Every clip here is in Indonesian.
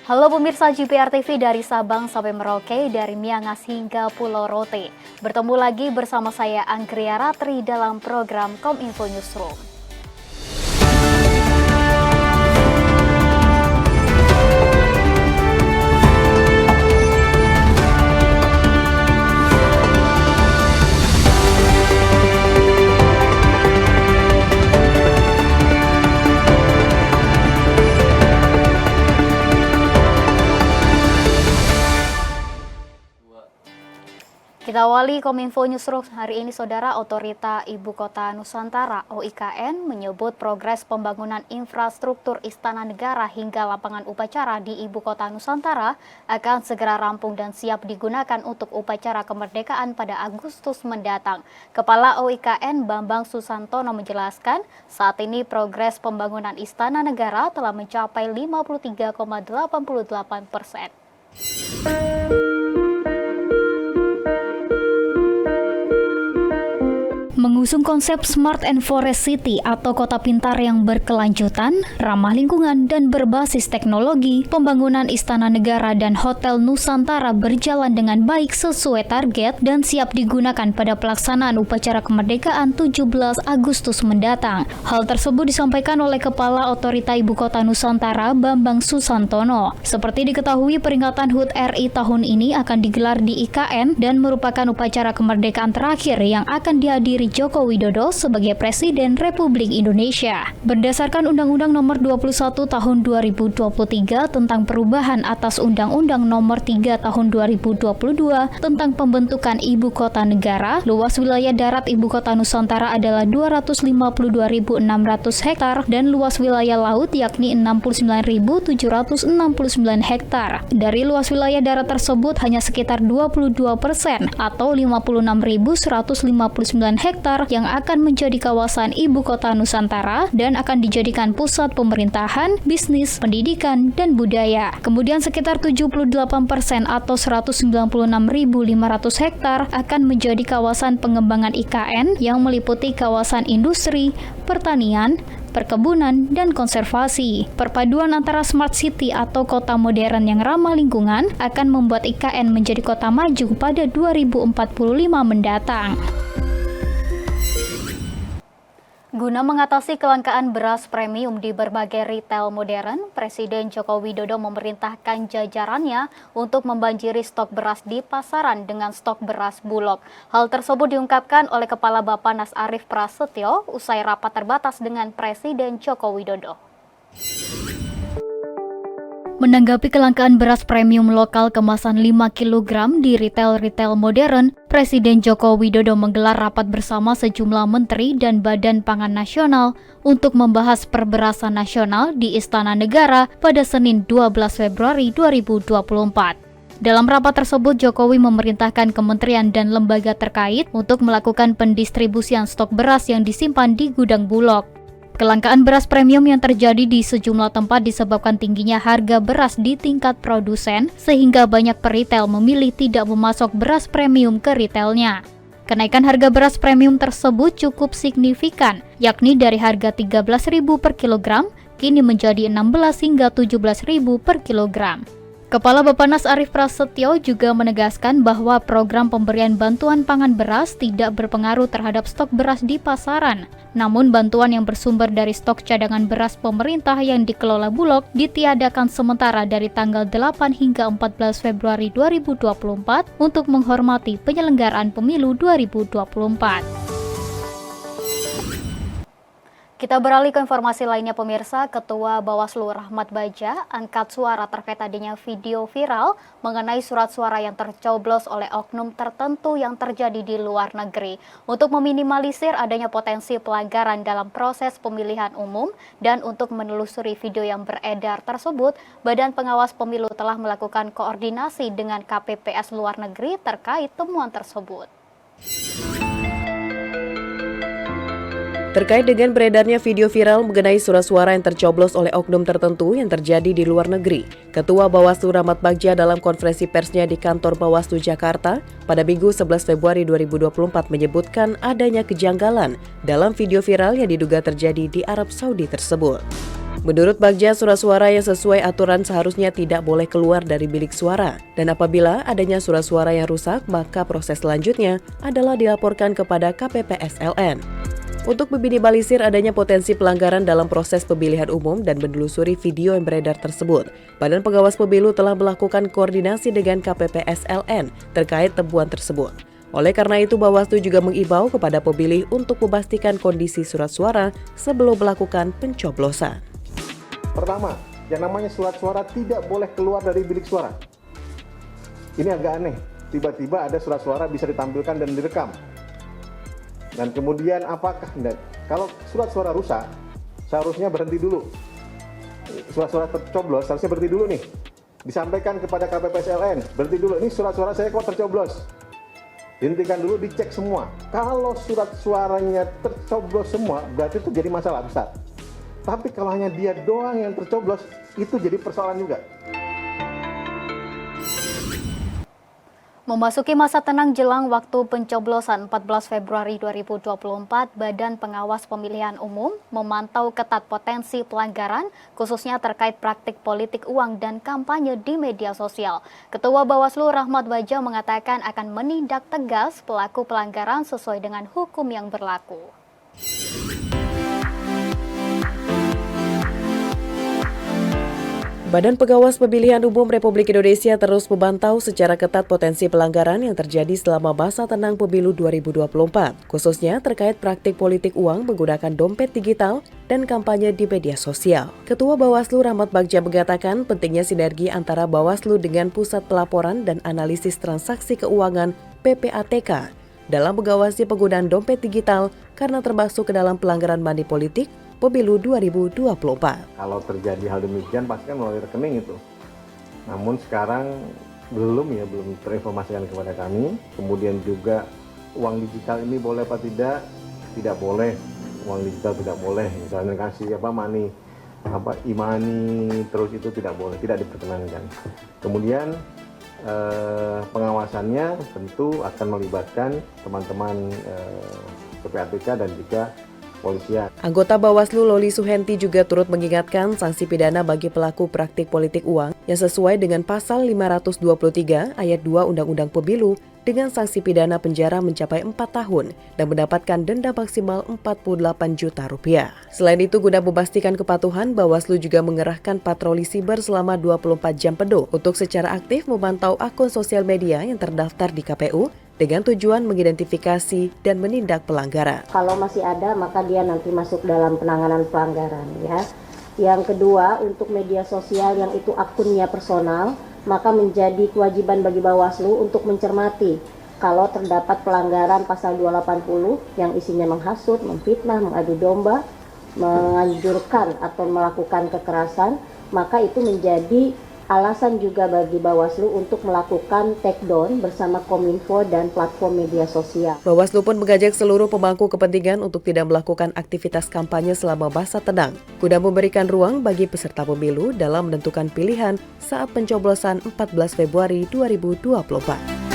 Halo pemirsa JPR TV dari Sabang sampai Merauke, dari Miangas hingga Pulau Rote. Bertemu lagi bersama saya Anggria Ratri dalam program Kominfo Newsroom. Kita awali Kominfo Newsroom hari ini, Saudara. Otorita Ibu Kota Nusantara (OIKN) menyebut progres pembangunan infrastruktur Istana Negara hingga lapangan upacara di Ibu Kota Nusantara akan segera rampung dan siap digunakan untuk upacara kemerdekaan pada Agustus mendatang. Kepala OIKN Bambang Susantono menjelaskan, saat ini progres pembangunan Istana Negara telah mencapai 53,88%. Mengusung konsep Smart and Forest City atau kota pintar yang berkelanjutan, ramah lingkungan, dan berbasis teknologi, pembangunan Istana Negara dan Hotel Nusantara berjalan dengan baik sesuai target dan siap digunakan pada pelaksanaan upacara kemerdekaan 17 Agustus mendatang. Hal tersebut disampaikan oleh Kepala Otorita Ibu Kota Nusantara Bambang Susantono. Seperti diketahui, peringatan HUT RI tahun ini akan digelar di IKN dan merupakan upacara kemerdekaan terakhir yang akan dihadiri Joko Widodo sebagai Presiden Republik Indonesia. Berdasarkan Undang-Undang Nomor 21 Tahun 2023 tentang perubahan atas Undang-Undang Nomor 3 Tahun 2022 tentang pembentukan Ibu Kota Negara, luas wilayah darat Ibu Kota Nusantara adalah 252.600 hektar dan luas wilayah laut yakni 69.769 hektar. Dari luas wilayah darat tersebut hanya sekitar 22% atau 56.159 hektar yang akan menjadi kawasan Ibu Kota Nusantara dan akan dijadikan pusat pemerintahan, bisnis, pendidikan, dan budaya. Kemudian sekitar 78% atau 196.500 hektar akan menjadi kawasan pengembangan IKN yang meliputi kawasan industri, pertanian, perkebunan, dan konservasi. Perpaduan antara Smart City atau kota modern yang ramah lingkungan akan membuat IKN menjadi kota maju pada 2045 mendatang. Guna mengatasi kelangkaan beras premium di berbagai retail modern, Presiden Joko Widodo memerintahkan jajarannya untuk membanjiri stok beras di pasaran dengan stok beras Bulog. Hal tersebut diungkapkan oleh Kepala Bappenas Arief Prasetyo usai rapat terbatas dengan Presiden Joko Widodo. Menanggapi kelangkaan beras premium lokal kemasan 5 kg di retail modern, Presiden Joko Widodo menggelar rapat bersama sejumlah menteri dan Badan Pangan Nasional untuk membahas perberasan nasional di Istana Negara pada Senin 12 Februari 2024. Dalam rapat tersebut, Jokowi memerintahkan kementerian dan lembaga terkait untuk melakukan pendistribusian stok beras yang disimpan di gudang Bulog. Kelangkaan beras premium yang terjadi di sejumlah tempat disebabkan tingginya harga beras di tingkat produsen, sehingga banyak peritel memilih tidak memasok beras premium ke retailnya. Kenaikan harga beras premium tersebut cukup signifikan, yakni dari harga Rp13.000 per kilogram, kini menjadi Rp16.000 hingga Rp17.000 per kilogram. Kepala Bappenas Arief Prasetyo juga menegaskan bahwa program pemberian bantuan pangan beras tidak berpengaruh terhadap stok beras di pasaran. Namun bantuan yang bersumber dari stok cadangan beras pemerintah yang dikelola Bulog ditiadakan sementara dari tanggal 8 hingga 14 Februari 2024 untuk menghormati penyelenggaraan pemilu 2024. Kita beralih ke informasi lainnya, pemirsa. Ketua Bawaslu Rahmat Bagja angkat suara terkait adanya video viral mengenai surat suara yang tercoblos oleh oknum tertentu yang terjadi di luar negeri. Untuk meminimalisir adanya potensi pelanggaran dalam proses pemilihan umum dan untuk menelusuri video yang beredar tersebut, Badan Pengawas Pemilu telah melakukan koordinasi dengan KPPS luar negeri terkait temuan tersebut. Terkait dengan beredarnya video viral mengenai surat suara yang tercoblos oleh oknum tertentu yang terjadi di luar negeri, Ketua Bawaslu Rahmat Bagja dalam konferensi persnya di kantor Bawaslu Jakarta pada Minggu 11 Februari 2024 menyebutkan adanya kejanggalan dalam video viral yang diduga terjadi di Arab Saudi tersebut. Menurut Bagja, surat suara yang sesuai aturan seharusnya tidak boleh keluar dari bilik suara. Dan apabila adanya surat suara yang rusak, maka proses selanjutnya adalah dilaporkan kepada KPPSLN. Untuk meminimalisir adanya potensi pelanggaran dalam proses pemilihan umum dan menelusuri video yang beredar tersebut, Badan Pengawas Pemilu telah melakukan koordinasi dengan KPPSLN terkait temuan tersebut. Oleh karena itu, Bawaslu juga mengimbau kepada pemilih untuk memastikan kondisi surat suara sebelum melakukan pencoblosan. Pertama, yang namanya surat suara tidak boleh keluar dari bilik suara. Ini agak aneh, tiba-tiba ada surat suara bisa ditampilkan dan direkam. Dan kemudian kalau surat suara rusak, seharusnya berhenti dulu. Surat suara tercoblos seharusnya berhenti dulu nih. Disampaikan kepada KPPSLN, berhenti dulu, ini surat suara saya kok tercoblos. Dihentikan dulu, dicek semua. Kalau surat suaranya tercoblos semua, berarti itu jadi masalah besar. Tapi kalau hanya dia doang yang tercoblos, itu jadi persoalan juga. Memasuki masa tenang jelang waktu pencoblosan 14 Februari 2024, Badan Pengawas Pemilihan Umum memantau ketat potensi pelanggaran, khususnya terkait praktik politik uang dan kampanye di media sosial. Ketua Bawaslu Rahmat Bagja mengatakan akan menindak tegas pelaku pelanggaran sesuai dengan hukum yang berlaku. Badan Pengawas Pemilihan Umum Republik Indonesia terus memantau secara ketat potensi pelanggaran yang terjadi selama masa tenang pemilu 2024, khususnya terkait praktik politik uang menggunakan dompet digital dan kampanye di media sosial. Ketua Bawaslu Rahmat Bagja mengatakan pentingnya sinergi antara Bawaslu dengan Pusat Pelaporan dan Analisis Transaksi Keuangan (PPATK) dalam mengawasi penggunaan dompet digital karena termasuk ke dalam pelanggaran money politik Pemilu 2024. Kalau terjadi hal demikian pasti kan melalui rekening itu. Namun sekarang belum terinformasikan kepada kami. Kemudian juga uang digital ini boleh apa tidak? Tidak boleh. Uang digital tidak boleh. Misalnya kasih money, e-money, terus itu tidak boleh, tidak diperkenankan. Kemudian pengawasannya tentu akan melibatkan teman-teman PPATK dan juga polisian. Anggota Bawaslu Loli Suhenti juga turut mengingatkan sanksi pidana bagi pelaku praktik politik uang yang sesuai dengan pasal 523 ayat 2 Undang-Undang Pemilu dengan sanksi pidana penjara mencapai 4 tahun dan mendapatkan denda maksimal 48 juta rupiah. Selain itu, guna memastikan kepatuhan, Bawaslu juga mengerahkan patroli siber selama 24 jam penuh untuk secara aktif memantau akun sosial media yang terdaftar di KPU dengan tujuan mengidentifikasi dan menindak pelanggaran. Kalau masih ada, maka dia nanti masuk dalam penanganan pelanggaran, ya. Yang kedua, untuk media sosial yang itu akunnya personal, maka menjadi kewajiban bagi Bawaslu untuk mencermati kalau terdapat pelanggaran pasal 280 yang isinya menghasut, memfitnah, mengadu domba, menganjurkan atau melakukan kekerasan, maka itu menjadi alasan juga bagi Bawaslu untuk melakukan takedown bersama Kominfo dan platform media sosial. Bawaslu pun mengajak seluruh pemangku kepentingan untuk tidak melakukan aktivitas kampanye selama masa tenang, guna memberikan ruang bagi peserta pemilu dalam menentukan pilihan saat pencoblosan 14 Februari 2024.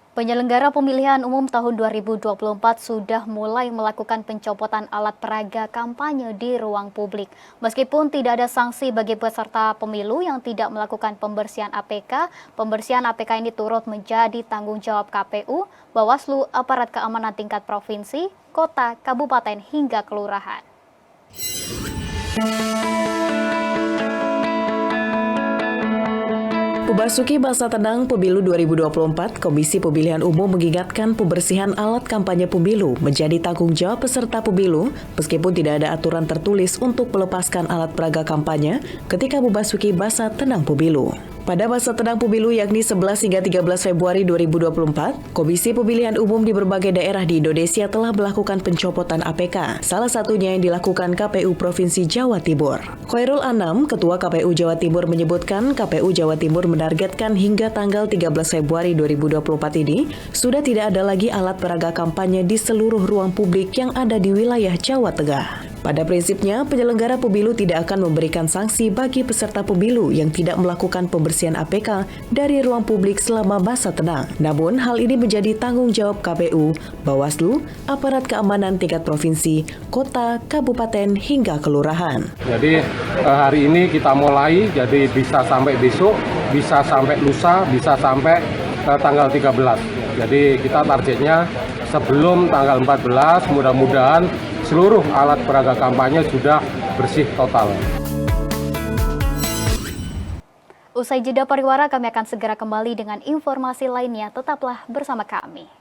Penyelenggara pemilihan umum tahun 2024 sudah mulai melakukan pencopotan alat peraga kampanye di ruang publik. Meskipun tidak ada sanksi bagi peserta pemilu yang tidak melakukan pembersihan APK, pembersihan APK ini turut menjadi tanggung jawab KPU, Bawaslu, aparat keamanan tingkat provinsi, kota, kabupaten, hingga kelurahan. Memasuki masa tenang pemilu 2024, Komisi Pemilihan Umum mengingatkan pembersihan alat kampanye pemilu menjadi tanggung jawab peserta pemilu meskipun tidak ada aturan tertulis untuk melepaskan alat peraga kampanye ketika memasuki masa tenang pemilu. Pada masa tenang pemilu yakni 11 hingga 13 Februari 2024, Komisi Pemilihan Umum di berbagai daerah di Indonesia telah melakukan pencopotan APK, salah satunya yang dilakukan KPU Provinsi Jawa Timur. Khairul Anam, Ketua KPU Jawa Timur menyebutkan KPU Jawa Timur menargetkan hingga tanggal 13 Februari 2024 ini sudah tidak ada lagi alat peraga kampanye di seluruh ruang publik yang ada di wilayah Jawa Tengah. Pada prinsipnya, penyelenggara pemilu tidak akan memberikan sanksi bagi peserta pemilu yang tidak melakukan pembersihan APK dari ruang publik selama masa tenang. Namun, hal ini menjadi tanggung jawab KPU, Bawaslu, aparat keamanan tingkat provinsi, kota, kabupaten, hingga kelurahan. Jadi hari ini kita mulai, jadi bisa sampai besok, bisa sampai lusa, bisa sampai tanggal 13. Jadi kita targetnya sebelum tanggal 14, mudah-mudahan seluruh alat peraga kampanye sudah bersih total. Usai jeda pariwara, kami akan segera kembali dengan informasi lainnya. Tetaplah bersama kami.